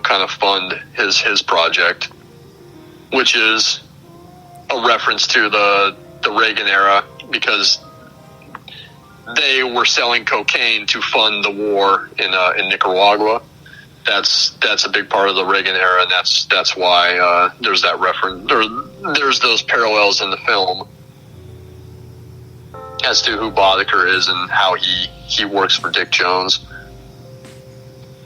kind of fund his project, which is a reference to the Reagan era, because they were selling cocaine to fund the war in Nicaragua. That's a big part of the Reagan era, and that's why there's that reference. There's those parallels in the film as to who Boddicker is and how he works for Dick Jones.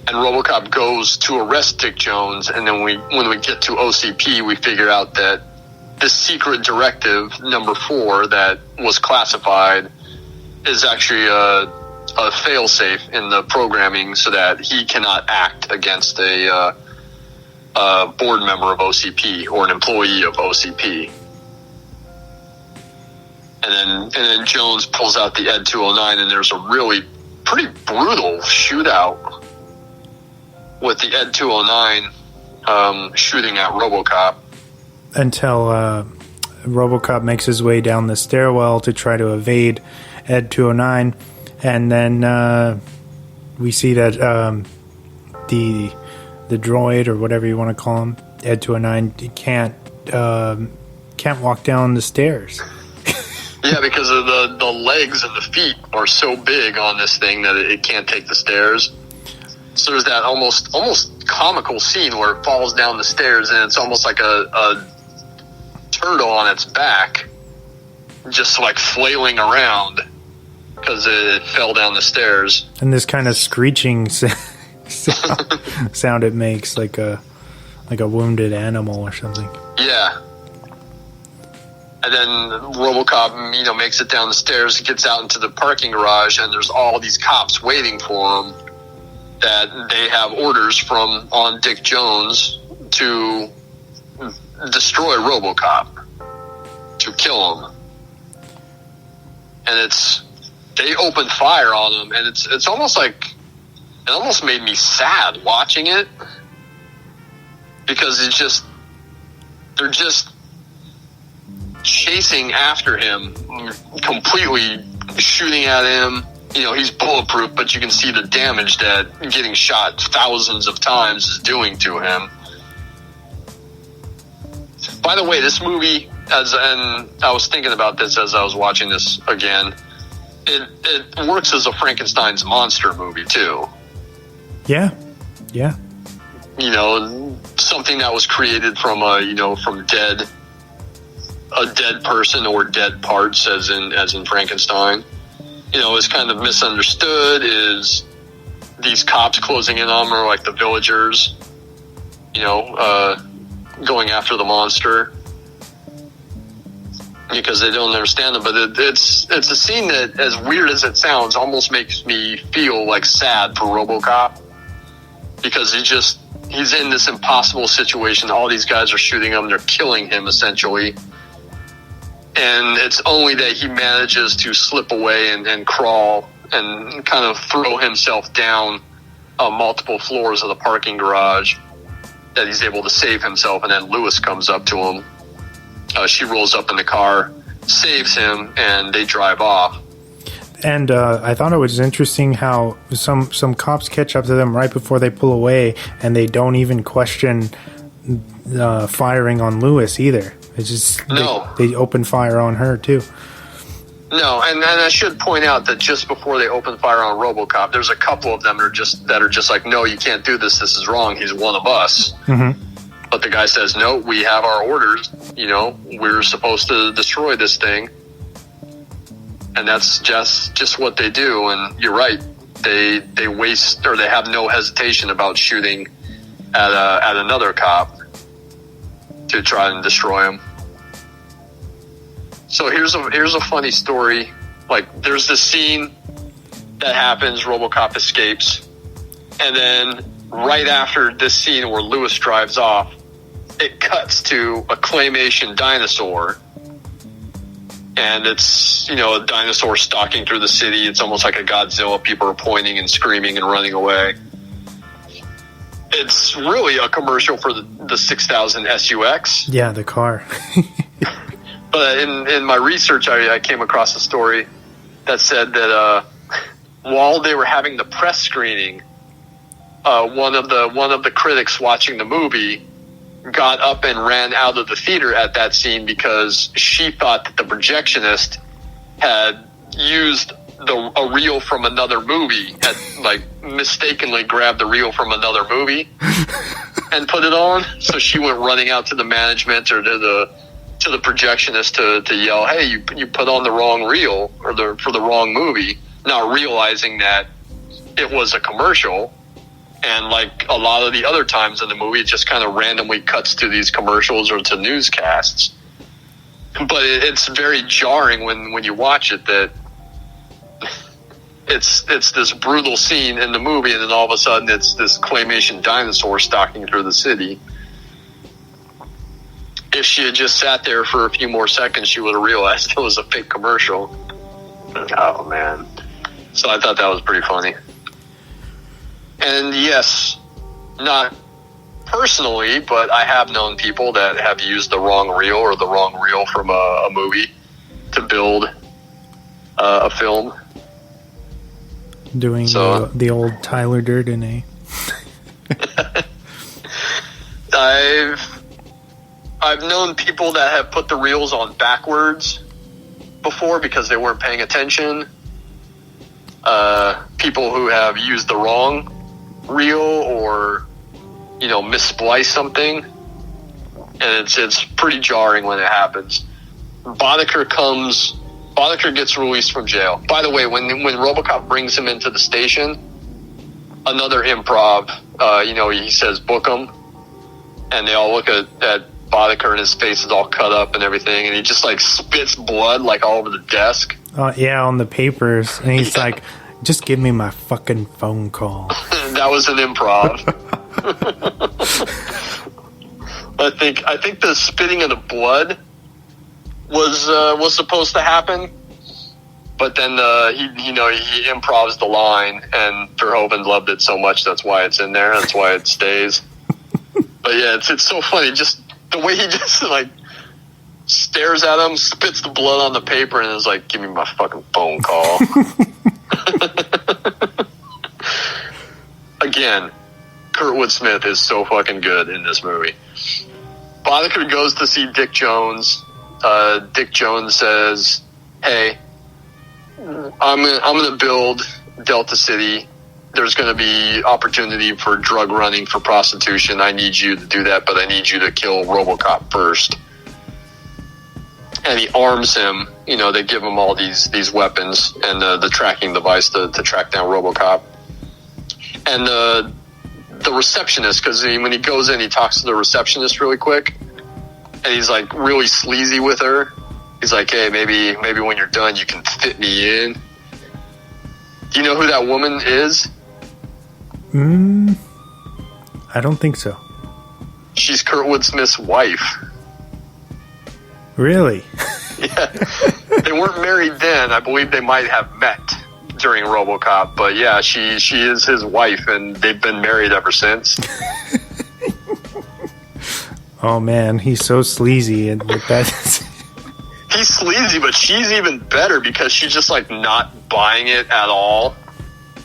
And RoboCop goes to arrest Dick Jones, and then when we get to OCP, we figure out that the secret directive number 4 that was classified is actually a failsafe in the programming, so that he cannot act against a board member of OCP or an employee of OCP. And then Jones pulls out the Ed 209, and there's a really pretty brutal shootout with the Ed 209 shooting at RoboCop. Until RoboCop makes his way down the stairwell to try to evade Ed 209, and then we see that the droid, or whatever you want to call him, Ed 209, can't walk down the stairs. Yeah, because of the legs and the feet are so big on this thing that it can't take the stairs. So there's that almost comical scene where it falls down the stairs, and it's almost like a turtle on its back, just like flailing around because it fell down the stairs. And this kind of screeching sound it makes, like a wounded animal or something. Yeah. And then RoboCop, makes it down the stairs, gets out into the parking garage, and there's all these cops waiting for him, that they have orders on Dick Jones to destroy RoboCop, to kill him. And they open fire on him, and it's almost like, it almost made me sad watching it, because they're just chasing after him, completely shooting at him. He's bulletproof, but you can see the damage that getting shot thousands of times is doing to him. By the way, this movie, and I was thinking about this as I was watching this again, it works as a Frankenstein's monster movie too. Yeah. Something that was created from from a dead person or dead parts, as in Frankenstein. Is kind of misunderstood, is these cops closing in on them, or like the villagers, going after the monster, because they don't understand them. But it's a scene that, as weird as it sounds, almost makes me feel like sad for RoboCop, because he's in this impossible situation. All these guys are shooting him, they're killing him essentially. And it's only that he manages to slip away and crawl and kind of throw himself down multiple floors of the parking garage that he's able to save himself. And then Lewis comes up to him. She rolls up in the car, saves him, and they drive off. And I thought it was interesting how some cops catch up to them right before they pull away, and they don't even question firing on Lewis either. It's just they open fire on her too. No, and I should point out that just before they open fire on RoboCop, there's a couple of them that are just like, no, you can't do this. This is wrong. He's one of us. Mm-hmm. But the guy says, no, we have our orders. We're supposed to destroy this thing. And that's just what they do. And you're right. They waste, or they have no hesitation about shooting at another cop to try and destroy him. So here's a funny story. Like, there's this scene that happens, RoboCop escapes, and then right after this scene where Lewis drives off, it cuts to a claymation dinosaur, and it's, a dinosaur stalking through the city. It's almost like a Godzilla. People are pointing and screaming and running away. It's really a commercial for the 6000 SUX. Yeah, the car. But in my research, I came across a story that said that while they were having the press screening one of the critics watching the movie got up and ran out of the theater at that scene because she thought that the projectionist had used a reel from another movie, had like mistakenly grabbed the reel from another movie and put it on. So she went running out to the management or to the projectionist to yell, "Hey, you put on the wrong reel for the wrong movie," not realizing that it was a commercial. And like a lot of the other times in the movie, it just kind of randomly cuts to these commercials or to newscasts. But it's very jarring when you watch it that it's this brutal scene in the movie, and then all of a sudden it's this claymation dinosaur stalking through the city. If she had just sat there for a few more seconds, she would have realized it was a fake commercial. Oh, man. So I thought that was pretty funny. And yes, not personally, but I have known people that have used the wrong reel or the wrong reel from a movie to build a film. Doing the old Tyler Durden, eh? I've known people that have put the reels on backwards before because they weren't paying attention. People who have used the wrong reel or, misspliced something. And it's pretty jarring when it happens. Boddicker gets released from jail. By the way, when RoboCop brings him into the station, another improv, he says, "Book him." And they all look at Boddicker and his face is all cut up and everything. And he just like spits blood like all over the desk. Yeah, on the papers. And he's like, "Just give me my fucking phone call." That was an improv. I think the spitting of the blood was supposed to happen, but then he improvs the line, and Verhoeven loved it so much that's why it's in there. That's why it stays. But yeah, it's so funny. Just the way he just like stares at him, spits the blood on the paper, and is like, "Give me my fucking phone call." Again, Kurtwood Smith is so fucking good in this movie. Boddicker goes to see Dick Jones. Dick Jones says, "Hey, I'm gonna build Delta City. There's gonna be opportunity for drug running, for prostitution. I need you to do that, but I need you to kill RoboCop first." And he arms him. They give him all these weapons and the tracking device to track down RoboCop. And the receptionist, because when he goes in, he talks to the receptionist really quick, and he's like really sleazy with her. He's like, "Hey, maybe when you're done, you can fit me in." Do you know who that woman is? I don't think so. She's Kurtwood Smith's wife. Really? Yeah. They weren't married then. I believe they might have met during RoboCop, but yeah, she is his wife, and they've been married ever since. Oh man, he's so sleazy, and that's he's sleazy, but she's even better because she's just like not buying it at all.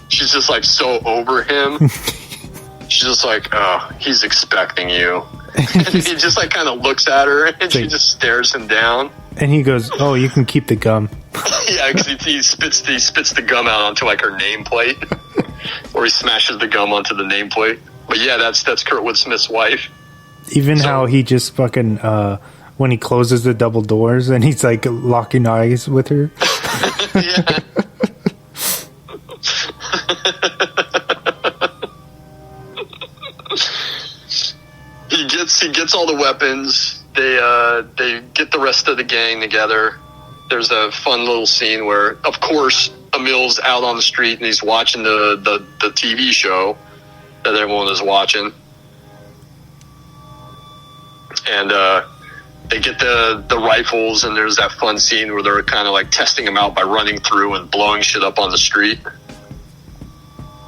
She's just like so over him. She's just like, "Oh, he's expecting you." And he just like kind of looks at her, and she just stares him down. And he goes, "Oh, you can keep the gum." Yeah, because he spits the gum out onto like her nameplate, or he smashes the gum onto the nameplate. But yeah, that's Kurtwood Smith's wife. Even how he just fucking when he closes the double doors and he's like locking eyes with her. Yeah. He gets all the weapons. They get the rest of the gang together. There's a fun little scene where, of course, Emil's out on the street and he's watching the TV show that everyone is watching. And they get the rifles, and there's that fun scene where they're kind of like testing them out by running through and blowing shit up on the street.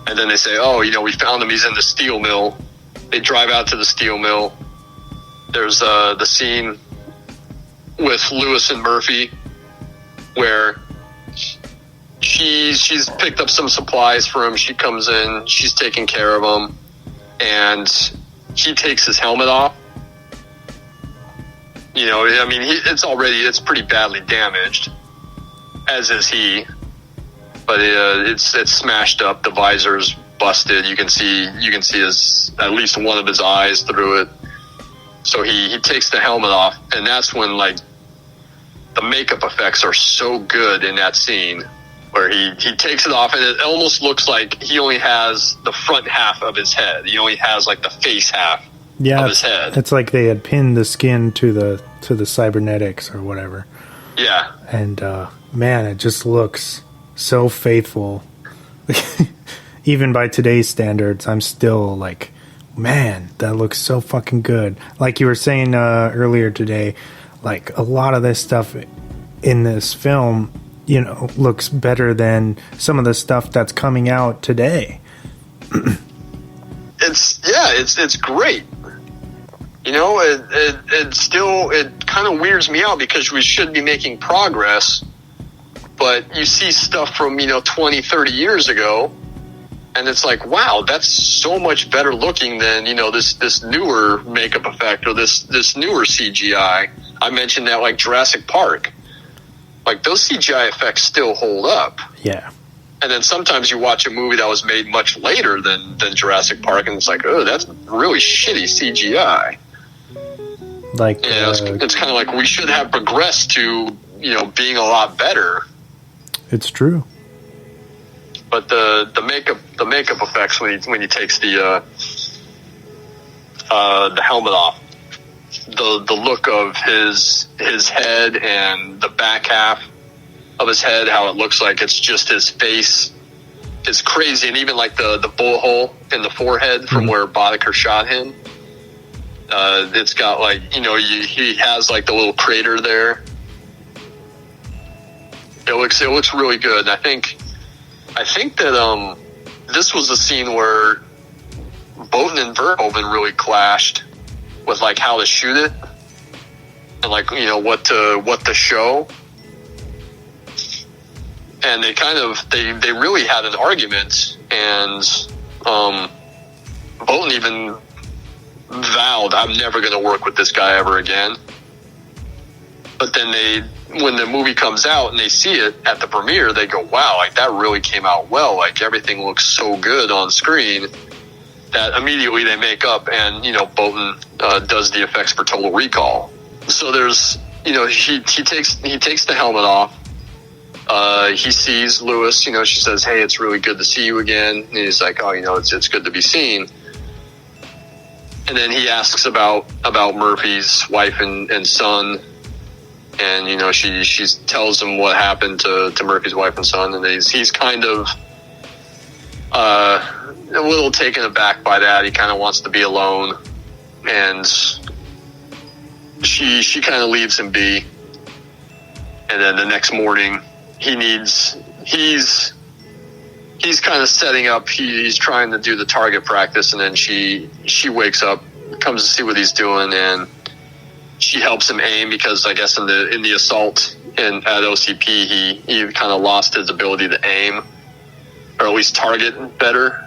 And then they say, "Oh, we found him. He's in the steel mill." They drive out to the steel mill. There's the scene with Lewis and Murphy where she's picked up some supplies for him. She comes in, she's taking care of him. and he takes his helmet off. You know, I mean, it's pretty badly damaged, as is he. But it's smashed up. The visor's busted. You can see at least one of his eyes through it. So he takes the helmet off, and that's when, like, the makeup effects are so good in that scene where he takes it off, and it almost looks like he only has the front half of his head. He only has, like, the face half of his head. It's like they had pinned the skin to the cybernetics or whatever. Yeah. And man, it just looks so faithful. Even by today's standards, I'm still like, man, that looks so fucking good. Like you were saying earlier today, like a lot of this stuff in this film, you know, looks better than some of the stuff that's coming out today. It's great. You know, it kind of weirds me out because we should be making progress, but you see stuff from, 20, 30 years ago, and it's like, wow, that's so much better looking than, this newer makeup effect or this newer CGI. I mentioned that, like, Jurassic Park. Like, those CGI effects still hold up. Yeah. And then sometimes you watch a movie that was made much later than Jurassic Park, and it's like, oh, that's really shitty CGI. Like, it's kind of like we should have progressed to, being a lot better. It's true. But the makeup effects when he takes the helmet off, the look of his head and the back half of his head, how it looks like it's just his face, is crazy. And even like the bullet hole in the forehead from where Boddicker shot him, it's got like, he has like the little crater there. It looks really good. I think that this was the scene where Boughton and Verhoeven really clashed with like how to shoot it and like, what to show. And they they really had an argument, and Boughton even vowed, I'm never going to work with this guy ever again. But then when the movie comes out and they see it at the premiere, they go, wow, like that really came out well. Like everything looks so good on screen that immediately they make up, and, Boughton does the effects for Total Recall. So there's, he takes the helmet off. He sees Lewis, she says, hey, it's really good to see you again. And he's like, oh, it's good to be seen. And then he asks about Murphy's wife and son. And, she tells him what happened to Murphy's wife and son. And he's kind of a little taken aback by that. He kind of wants to be alone. And she kind of leaves him be. And then the next morning, he's kind of setting up, he's trying to do the target practice, and then she wakes up, comes to see what he's doing, and she helps him aim because I guess in the assault at OCP he kind of lost his ability to aim, or at least target better.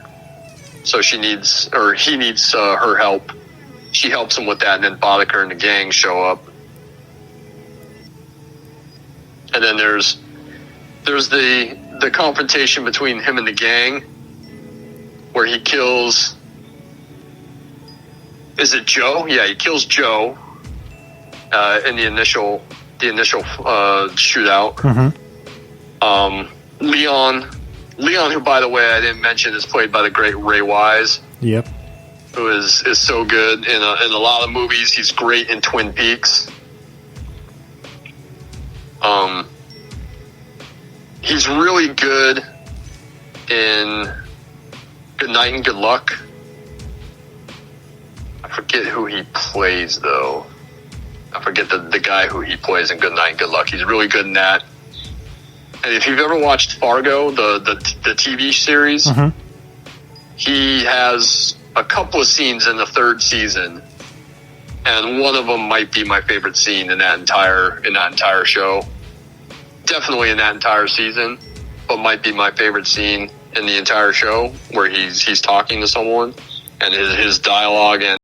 So he needs her help. She helps him with that, and then Boddicker and the gang show up. And then there's the confrontation between him and the gang, where he kills, is it Joe? Yeah, he kills Joe in the initial shootout. Mm-hmm. Leon, who, by the way, I didn't mention, is played by the great Ray Wise. Yep. Who is so good in a lot of movies. He's great in Twin Peaks. He's really good in Good Night and Good Luck. I forget who he plays, though. I forget the guy who he plays in Good Night and Good Luck. He's really good in that. And if you've ever watched Fargo, the TV series, mm-hmm. he has a couple of scenes in the third season, and one of them might be my favorite scene in that entire show. Definitely in that entire season, but might be my favorite scene in the entire show, where he's talking to someone. and his dialogue and